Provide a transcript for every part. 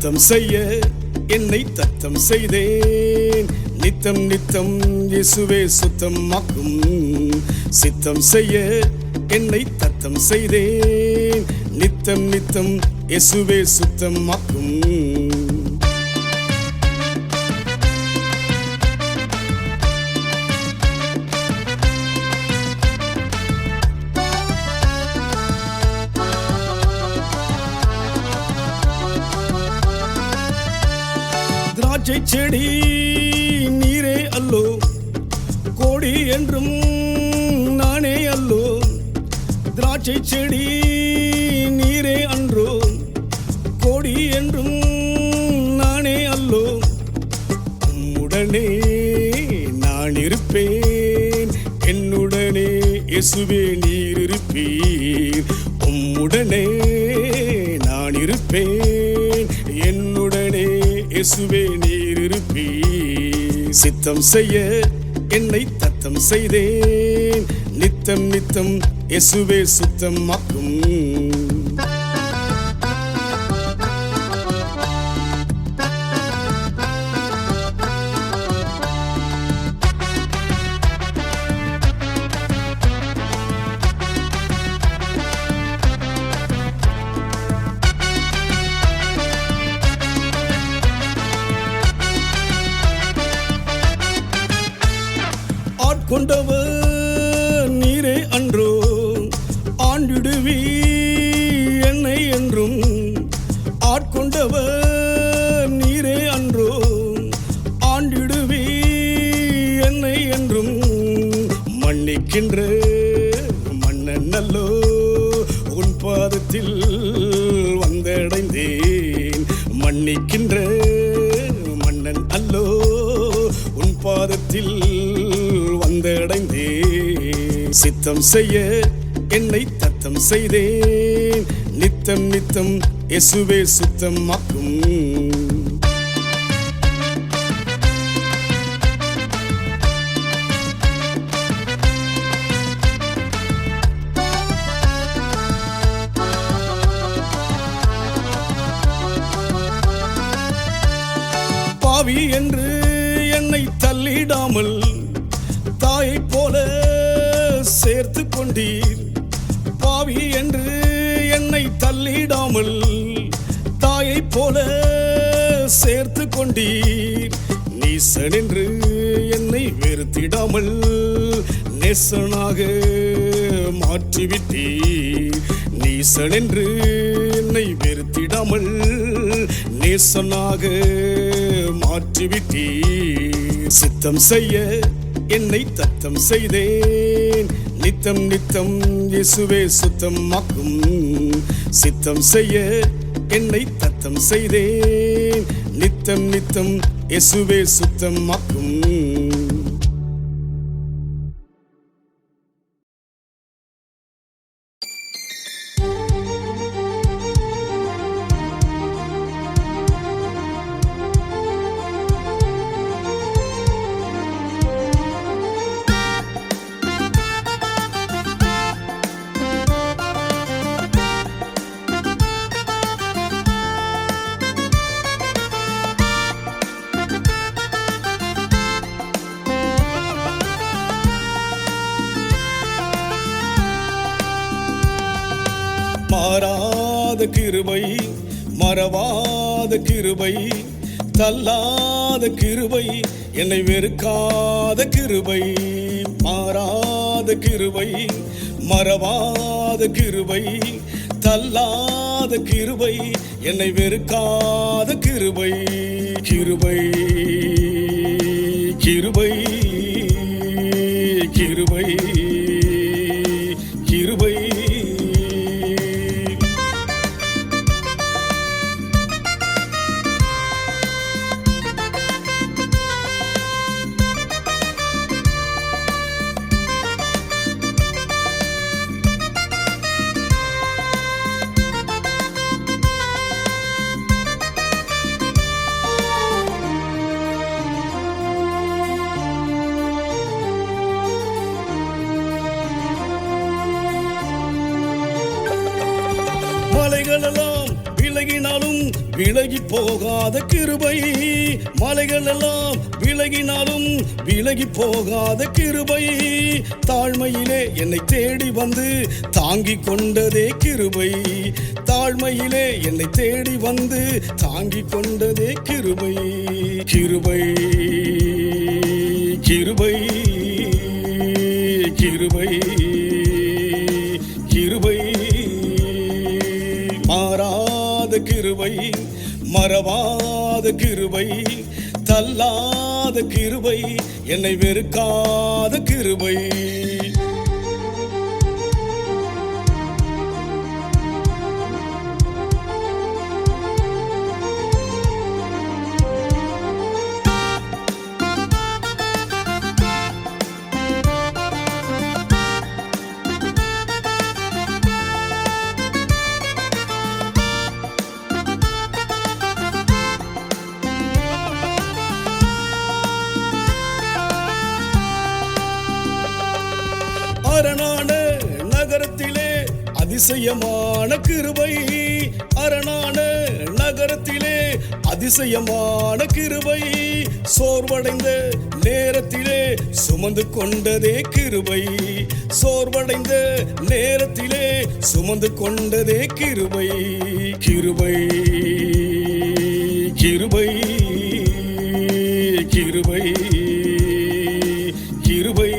சித்தம் செய்ய என்னை தத்தம் செய்தேன். நித்தம் நித்தம் இயேசுவே சுத்தமாக்கும். சித்தம் செய்ய என்னை தத்தம் செய்தேன். நித்தம் நித்தம் இயேசுவே சுத்தமாக்கும். திராட்சை செடி நீரே அல்லோ, கோடி என்றும் நானே அல்லோ. திராட்சை செடி நீரே அன்றோ, கோடி என்றும் நானே அல்லோ. உம்முடனே நான் இருப்பேன், என்னுடனே இயேசுவே நீர் இருப்பீர். உம்முடனே நான் இருப்பேன், என்னுடனே இயேசுவே நீர் இருப்பீர். சித்தம் செய்ய என்னை தத்தம் செய்தேன். நித்தம் நித்தம் இயேசுவே சுத்தமாக்கும். கொண்டவர் நீரே அன்றோ, ஆண்டிடுவி என்னை என்றும். ஆட்கொண்டவர் நீரே அன்றோ, ஆண்டிடுவி என்னை என்றும். மன்னிக்கின்ற மன்னன் அல்லோ, உன் பாதத்தில் வந்தடைந்தேன். மன்னிக்கின்ற மன்னன் அல்லோ, உன் பாதத்தில் வந்தடைந்தே. சித்தம் செய்ய என்னை தத்தம் செய்தேன். நித்தம் நித்தம் இயேசுவே சுத்தமாக்கும். பாவி என்று என்னை தள்ளிடாமல் தாயை போல சேர்த்து கொண்டீர். பாவி என்று என்னை தள்ளிடாமல் தாயை போல சேர்த்து கொண்டீர். நீசன் என்று என்னை வெறுத்திடாமல் நேசனாக மாற்றிவிட்டீர். நீசன் என்று என்னை வெறுத்திடாமல் நேசனாக மாற்றிவிட்டீர். சித்தம் செய்ய என்னை தத்தம் செய்தேன். நித்தம் நித்தம் இயேசுவே சுத்தமாக்கும். சித்தம் செய்ய என்னை தத்தம் செய்தேன். நித்தம் நித்தம் இயேசுவே சுத்தமாக்கும். மாறாத கிருபை, மறவாத கிருபை, தள்ளாத கிருபை, என்னை வெறுக்காத கிருபை. மாறாத கிருபை, மறவாத கிருபை, தள்ளாத கிருபை, என்னை வெறுக்காத கிருபை. கிருபை கிருபை கிருபை கிருபை. விலகினாலும் விலகி போகாத கிருபை, மலைகள் எல்லாம் விலகினாலும் விலகி போகாத கிருபை, தாழ்மையிலே என்னை தேடி வந்து தாங்கிக் கொண்டதே கிருபை, தாழ்மையிலே என்னை தேடி வந்து தாங்கிக் கொண்டதே கிருபை, கிருபை கிருபை கிருபை கிருபை, மாறாத கிருபை, மறவாத கிருபை, தள்ளாத கிருபை, என்னை வெறுக்காத கிருபை. அரணான நகரத்திலே அதிசயமான கிருபை, அரணான நகரத்திலே அதிசயமான கிருபை, சோர்வடைந்த நேரத்திலே சுமந்து கொண்டதே கிருபை, சோர்வடைந்த நேரத்திலே சுமந்து கொண்டதே கிருபை, கிருபை கிருபை கிருபை கிருபை,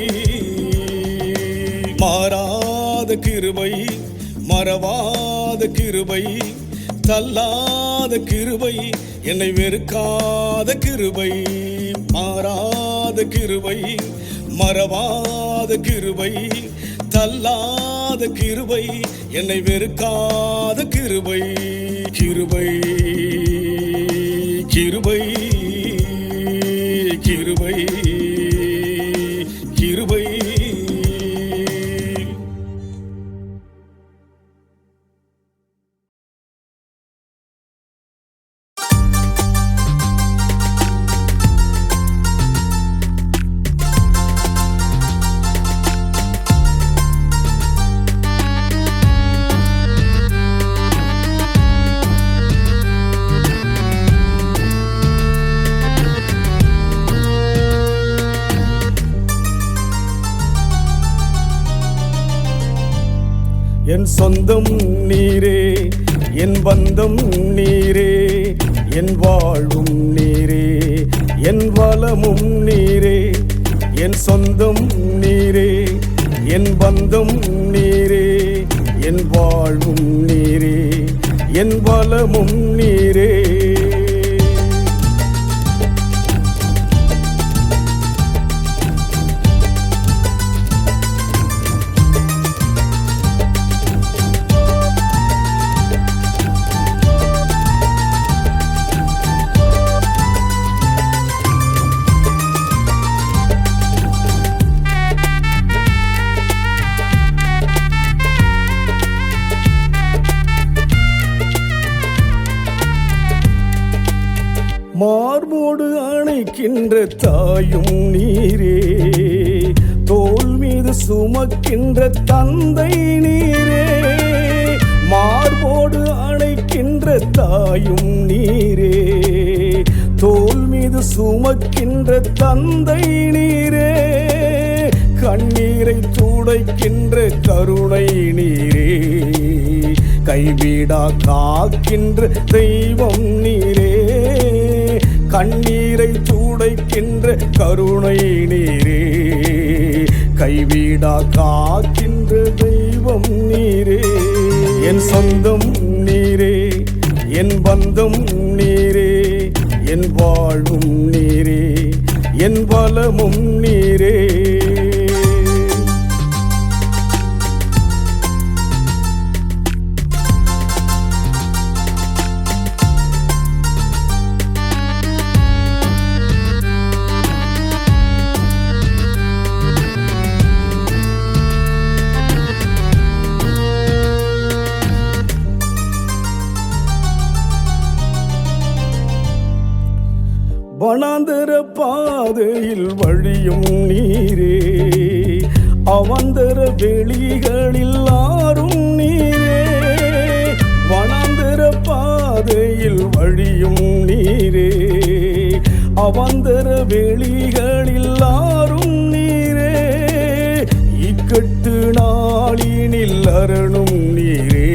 மாறாத கிருபை, மறவாத கிருபை, தள்ளாத கிருபை, என்னை வெறுக்காத கிருபை, மாறாத கிருபை, மறவாத கிருபை, தள்ளாத கிருபை, என்னை வெறுக்காத கிருபை, கிருபை கிருபை கிருபை கிருபை. என் சொந்தம் நீரே, என் பந்தம் நீரே, என் வாழ்வும் நீரே, என் வளமும் நீரே, என் சொந்தம் நீரே, என் பந்தம் நீரே, என் வாழ்வும் நீரே, என் வளமும் நீரே. மார்போடு அணைக்கின்ற தாயும் நீரே, தோள் மீது சுமக்கின்ற தந்தை நீரே, மார்போடு அணைக்கின்ற தாயும் நீரே, தோள் மீது சுமக்கின்ற தந்தை நீரே, கண்ணீரை துடைக்கின்ற கருணை நீரே, கைவிடா காக்கின்ற தெய்வம் நீரே, கண்ணீரை துடைக்கின்ற கருணை நீரே, கைவிடா காக்கின்ற தெய்வம் நீரே. என் சொந்தம் நீரே, என் பந்தம் நீரே, என் வாழ்வும் நீரே, என் வளமும் நீரே. வனாந்தர பாதையில் வழியும் நீரே, அவந்தர வெளிகளில் ஆறும் நீரே, வனாந்தர பாதையில் வழியும் நீரே, அவந்தர வெளிகளில் ஆறும் நீரே, இக்கட்டு நாளினில் அரணும் நீரே,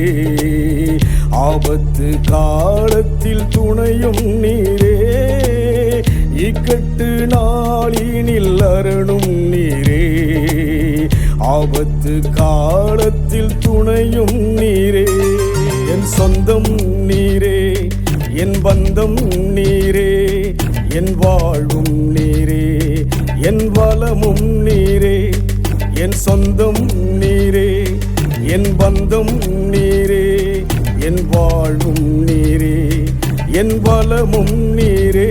ஆபத்து காலத்தில் துணையும் நீரே, இக்கட்டு நாளினில் அரணும் நீரே, ஆபத்து காலத்தில் துணையும் நீரே. என் சொந்தம் நீரே, என் பந்தம் நீரே, என் வாழ்வும் நீரே, என் வளமும் நீரே, என் சொந்தம் நீரே, என் பந்தம் நீரே, என் வாழ்வும் நீரே, என் வளமும் நீரே.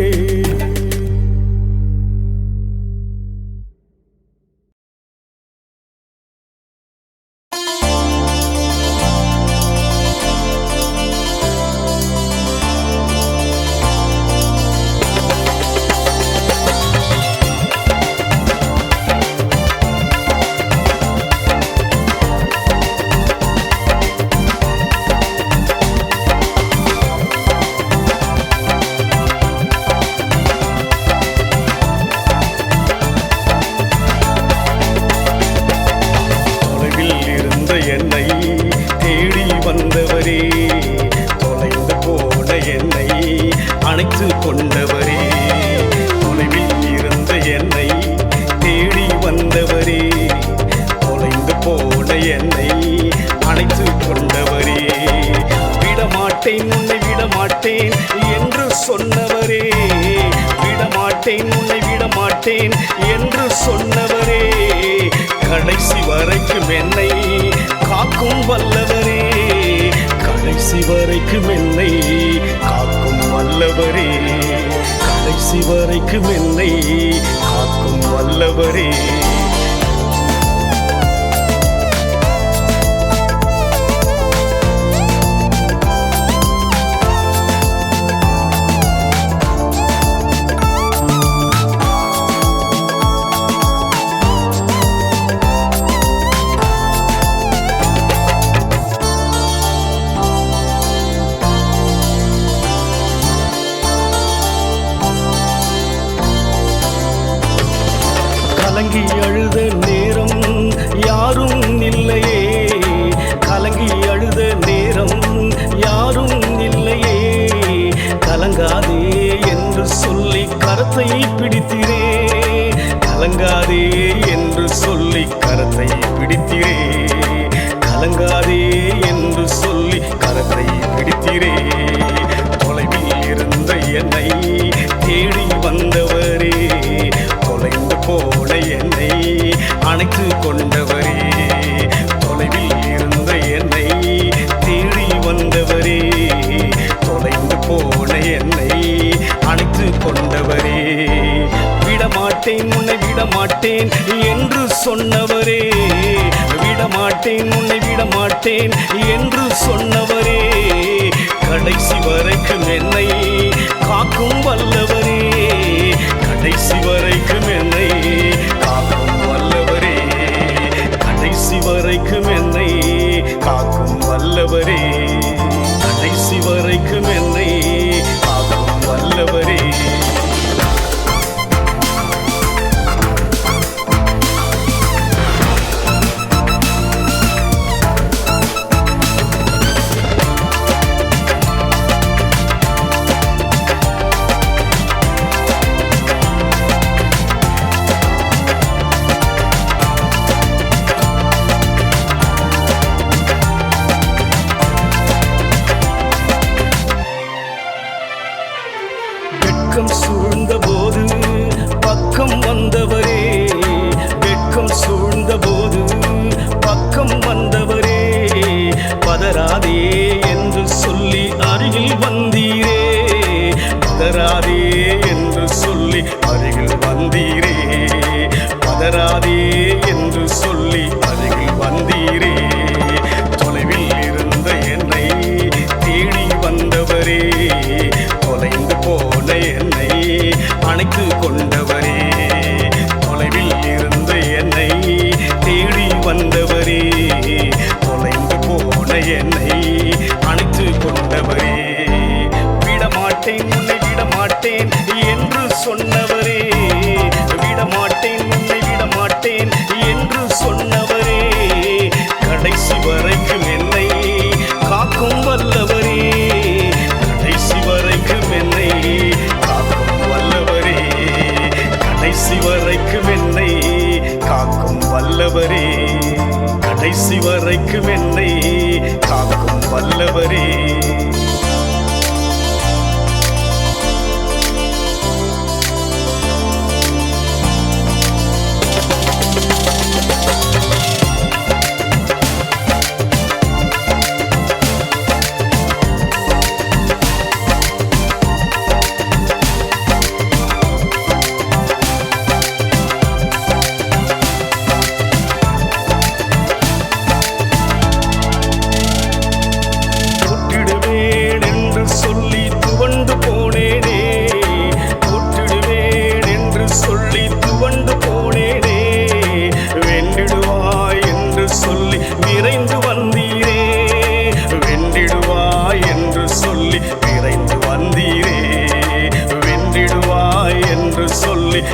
என்னை தேடி வந்தவரே, தொலைந்து போன என்னை அணைத்து கொண்டவரே, தொலைவில் இருந்த என்னை தேடி வந்தவரே, தொலைந்து போன என்னை அணைத்து கொண்டவரே, விடமாட்டேன் உன்னை விடமாட்டேன் என்று சொன்னவரே, விடமாட்டேன் உன்னை விடமாட்டேன் என்று சொன்னவரே, கடைசி வரைக்கும் என்னை காக்கும் வல்லவரே, கடைசி வரைக்கும் என்னை காக்கும் வல்லவரே, கடைசி வரைக்கும் என்னை காக்கும் வல்லவரே. கலங்கி அழுத நேரம் யாரும் இல்லையே, கலங்கி அழுத நேரம் யாரும் இல்லையே, கலங்காதே என்று சொல்லி கரத்தை பிடித்திரே, கலங்காதே என்று சொல்லி கரத்தை பிடித்திரே, கலங்காதே என்று சொல்லி கரத்தை பிடித்திரே, தொலைவில் இருந்த என்னை தேடி வந்தவரே, தொலைந்து போன என்னை அணைத்து கொண்டவரே, தொலைவில் இருந்த என்னை தேடி வந்தவரே, தொலைந்து போன என்னை அணைத்து கொண்டவரே, விடமாட்டேன் உன்னை விடமாட்டேன் என்று சொன்னவரே, விடமாட்டேன் உன்னை விடமாட்டேன் என்று சொன்னவரே, கடைசி வரைக்கும் என்னை காக்கும் வல்லவரே, கடைசி வரைக்கும் என்னை காக்கும் வல்லவரே, கடைசி வரைக்கும் என்னை காக்கும் வல்லவரே, கடைசி வரைக்கும் என்னை காக்கும் வல்லவரே. வெட்கம் சூழ்ந்த போது பக்கம் வந்தவரே, வெட்கம் சூழ்ந்த போது பக்கம் வந்தவரே, பதறாதே என்று சொல்லி அருகில் வந்தீரே, பதறாதே என்று சொல்லி அருகில் வந்தீரே, பதறாதே என்று சொல்லி அருகில் வந்தீரே, தொலைவில் இருந்த என்னை தேடி வந்தவரே, தொலைந்து போன என்னை அணைத்து கொண்டவரே, தொலைவில் இருந்த என்னை தேடி வந்தவரே, தொலைந்து போன என்னை அணைத்து கொண்டவரே, விடமாட்டேன் வந்தவரே, கடைசி வரைக்கும் என்னை காக்கும் வல்லவரே.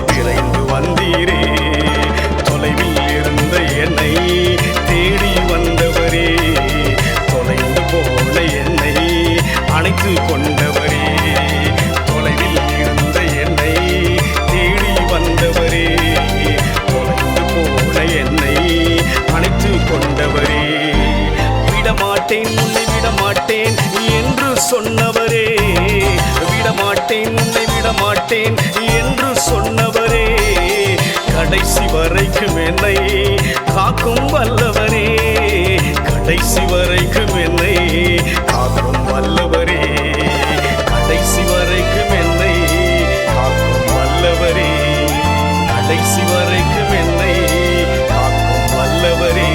விரைந்து வந்தீரே, தொலைவில் இருந்த என்னை தேடி வந்தவரே, தொலைந்து போன என்னை அணைத்து கொண்டவரே, தொலைவில் இருந்த என்னை தேடி வந்தவரே, தொலைந்து போன என்னை அணைத்து கொண்டவரே. விடமாட்டேன் உன்னை விடமாட்டேன் என்று சொன்னவரே, விடமாட்டேன் உன்னை விடமாட்டேன் என்று சொன்னவரே, கடைசி வரைக்கும் என்னை காக்கும் வல்லவரே, கடைசி வரைக்கும் என்னை காக்கும் வல்லவரே, கடைசி வரைக்கும் என்னை காக்கும் வல்லவரே, கடைசி வரைக்கும் என்னை காக்கும் வல்லவரே.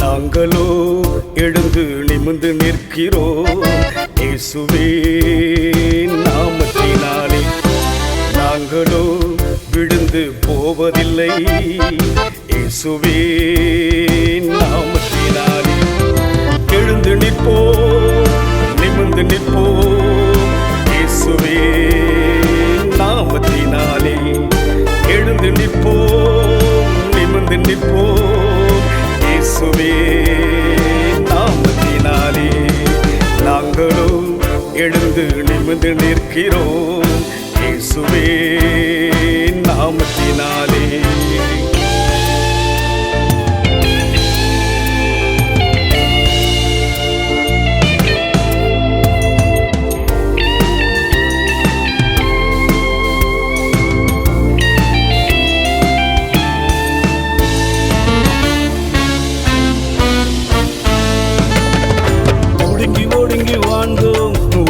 நாங்களோ எழுந்து நிமிர்ந்து நிற்கிறோம் இயேசுவே நாமத்தினாலே, நாங்களோ விழுந்து போவதில்லை இயேசுவே நாமத்தினாலே. எழுந்து நிற்போம் நிமிர்ந்து நிற்போம் இயேசுவே நாமத்தினாலே, எழுந்து நிற்போம் நிமிர்ந்து நிற்போம் இயேசுவே நாமத்தினாலே. நாங்களோ எழுந்து நிமிர்ந்து நிற்கிறோம் இயேசுவே நாமத்தினாலே.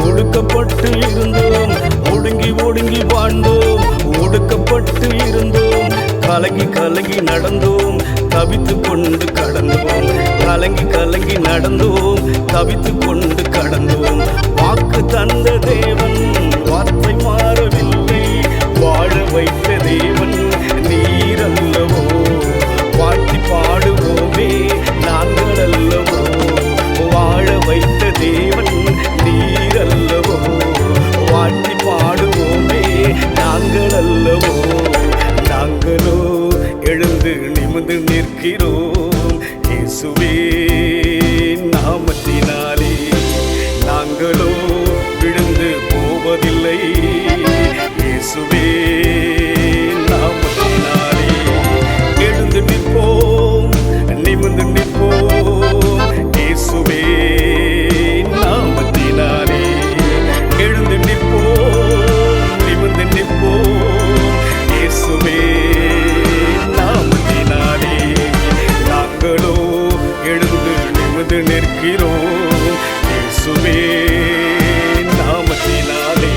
ஒடுக்கப்பட்டு இருந்தோம், ஒடுங்கி ஒடுங்கி வாழ்ந்தோம், ஒடுக்கப்பட்டு இருந்தோம், கலங்கி கலங்கி நடந்தோம், தவித்து கொண்டு கடந்தோம், கலங்கி கலங்கி நடந்தோம், தவித்து கொண்டு கடந்தோம். வாக்கு தந்த தேவன் வார்த்தை மாறவில்லை, வாழ வைத்த தேவன் நீரல்லவோ, வாழ்த்தி பாடுவோமே நாங்கள் அல்லவோ, வாழ வைத்த தேவன் நீரல்லவோ, வாழ்த்தி பாடுவோமே நாங்கள் அல்லவோ. நாங்களோ எழுந்து நிமிர்ந்து நிற்கிறோம் இயேசுவே நாமத்தினாலே, நாங்களோ விழுந்து போவதில்லை இயேசுவே நாமத்தினாலே. எழுந்து நிற்போம் நிமிர்ந்து நிற்போம் இயேசுவே நாமத்தினாலே, எழுந்து நிற்போம் நிமிர்ந்து நிற்போம் இயேசுவே நாமத்தினாலே. நாங்களோ எழுந்து நிமிர்ந்து நிற்கிறோம் இயேசுவே நாமத்தினாலே.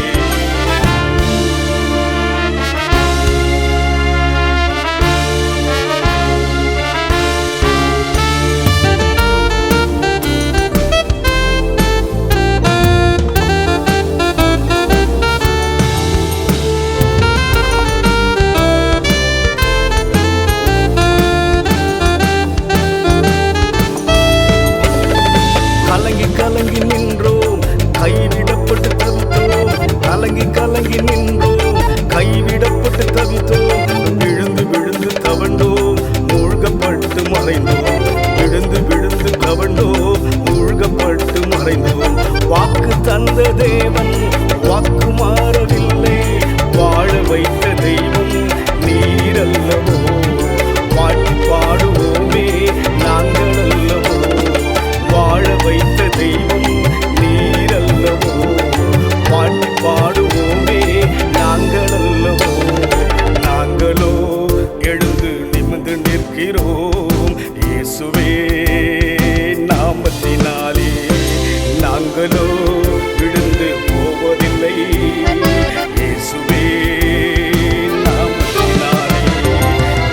பாடுவோமே நாங்கள் அல்லவோ, வாழ வைத்த தெய்வம் நீர் அல்லவோ. பாட்டு பாடுவோமே நாங்கள் அல்லவோ, நாங்களோ எழுந்து நிமிர்ந்து நிற்கிறோம் இயேசுவே நாமத்தினாலே. நாங்களோ விழுந்து போவதில்லை இயேசுவே நாமத்தினாலே.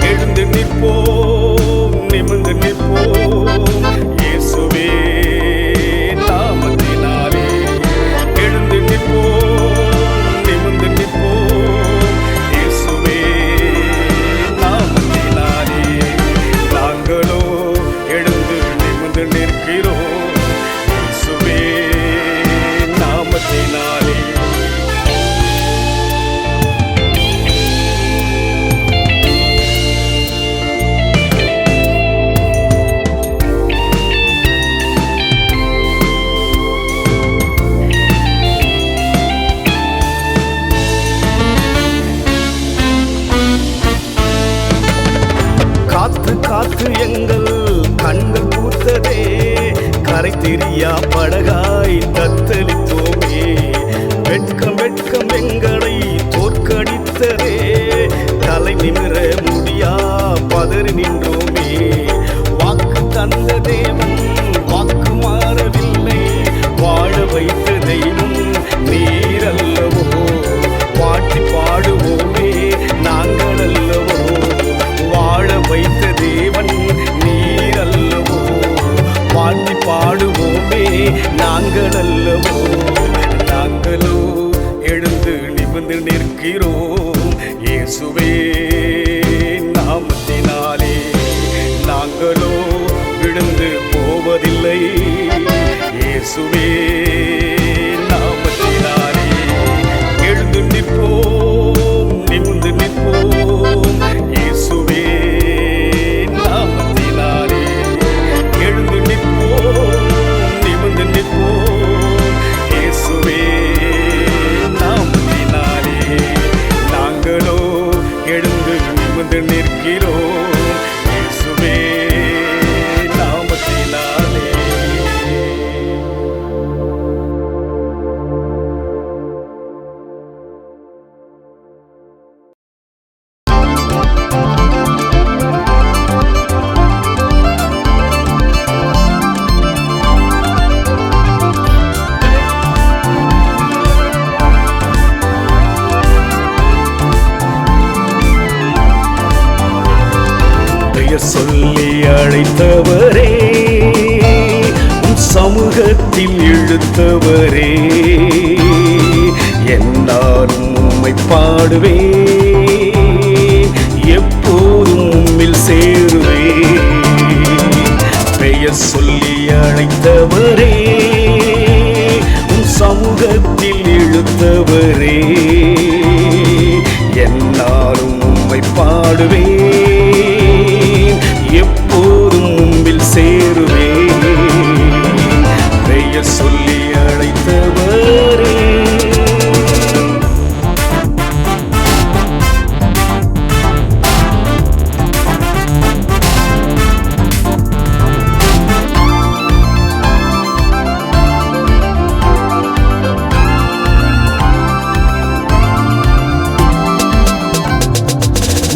எழுந்து நிற்போம் நிமிர்ந்து நிற்போம் இயேசுவே நாமத்தினாலே. எழுந்து நிற்போம் நிமிர்ந்து நிற்போம் இயேசுவே நாமத்தினாலே. நாங்களோ எழுந்து நிமிர்ந்து நிற்கிறோம் இயேசுவே நாமத்தினாலே. காத்து காத்து எங்கள் கண்கள் பூத்ததே, கரை தெரியா படகாய் தத்தளித்தோமே. வெட்கம் வெட்கம் எங்களை தோற்கடித்ததே, தலை நிமிர முடியா பதறி நின்றோமே. வாக்கு தந்த தேவன் வாக்கு மாறவில்லை, வாழ வைத்த தெய்வம் நீர் அல்லவோ. பாட்டி பாடுவோமே நாங்கள் அல்லவோ, வாழ வைத்த தேவன் நீர் அல்லவோ. பாட்டி பாடுவோமே நாங்கள் அல்லவோ, நாங்களோ எழுந்து நிமிர்ந்து நிற்கிறோம் இயேசுவே நாமத்தினாலே. நாங்களோ விழுந்து போவதில்லை இயேசுவே நாமத்தினாலே. எழுந்து நிற்போம் நிமிர்ந்து நிற்போம் இயேசுவே நாமத்தினாலே. எழுந்து நிற்போம் நிமிர்ந்து நிற்போம் இயேசுவே நாமத்தினாலே. நாங்களோ எழுந்து நிமிர்ந்து நிற்கிறோம் இயேசுவே நாமத்தினாலே. பெயர் சொல்லி அழைத்தவரே, உன் சமூகத்தில் இழுத்தவரே, என்னாலும் உம்மை பாடுவேன், எப்போதும் உம்மில் சேருவேன். பெயர் சொல்லி அழைத்தவரே, உன் சமூகத்தில் இழுத்தவரே, என்னாலும் உம்மை பாடுவேன், எப்போதும் உம்மில் சேருவேன். பெயர் சொல்லி அழைத்தவரே.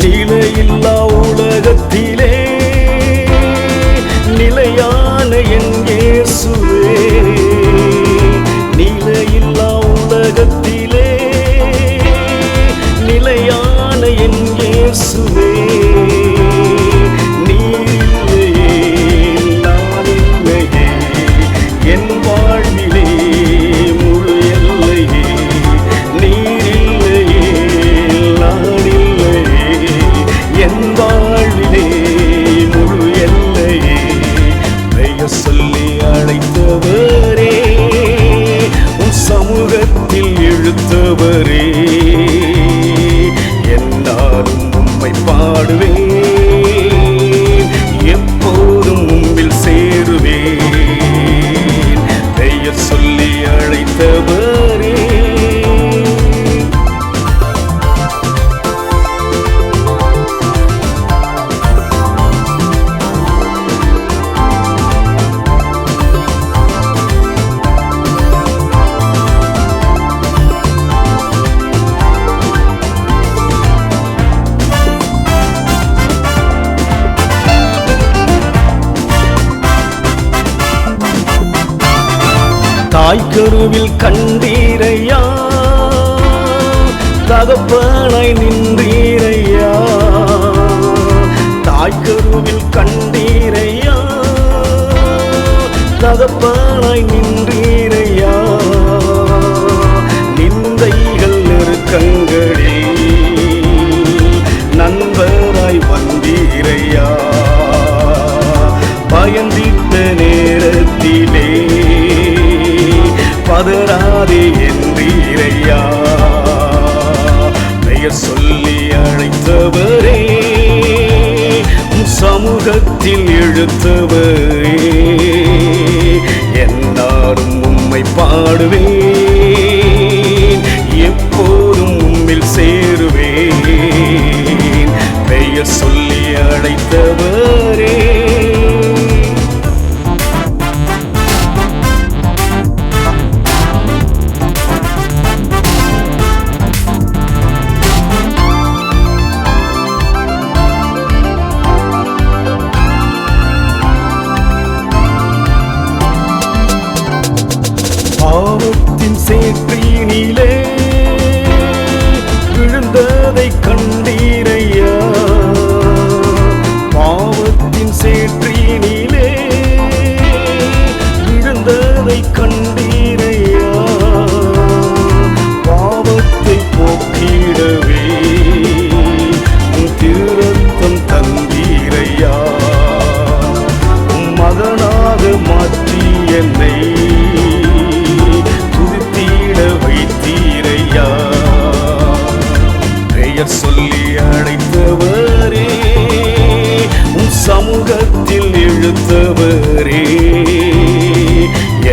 நிலையில் தாய்க்கருவில் கண்டீரையா, தகப்பனாய் நின்றீரையா. தாய்க்கருவில் கண்டீரையா, தகப்பனாய் நின்றீரையா. நிந்தைகள் நெருக்கங்களில் நண்பராய் வந்தீரையா. பயந்திட்ட நேரத்திலே பதறாதே என்றீரையா. பெயர் சொல்லி அழைத்தவரே, சமூகத்தில் இழுத்தவரே, என்னாலும் உம்மை பாடுவேன், எப்போதும் உம்மில் சேருவேன். பெயர் சொல்லி அழைத்தவரே. பாவத்தின் சேற்றினிலே விழுந்ததை கண்டீரையா. பாவத்தின் சேற்றினிலே விழுந்ததை கண்டீரையா. பாவத்தை போக்கிடவே திருரத்தம் தந்தீரையா. மகனாக மாற்றி என்னை வைத்தீரையா. பெயர் சொல்லி அழைத்தவரே, உன் சமூகத்தில் இழுத்தவரே,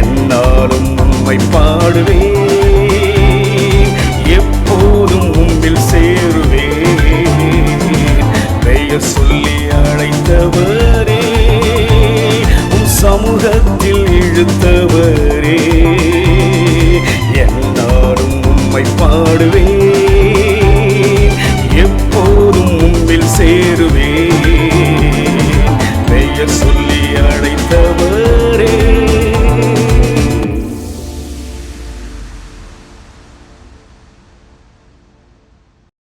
என்னாலும் உம்மை பாடுவேன், எப்போதும் உம்மில் சேருவேன். பெயர் சொல்லி அழைத்தவரே, உன் சமூகத்தில் இழுத்தவரே, என்னாலும் உம்மை பாடுவேன்,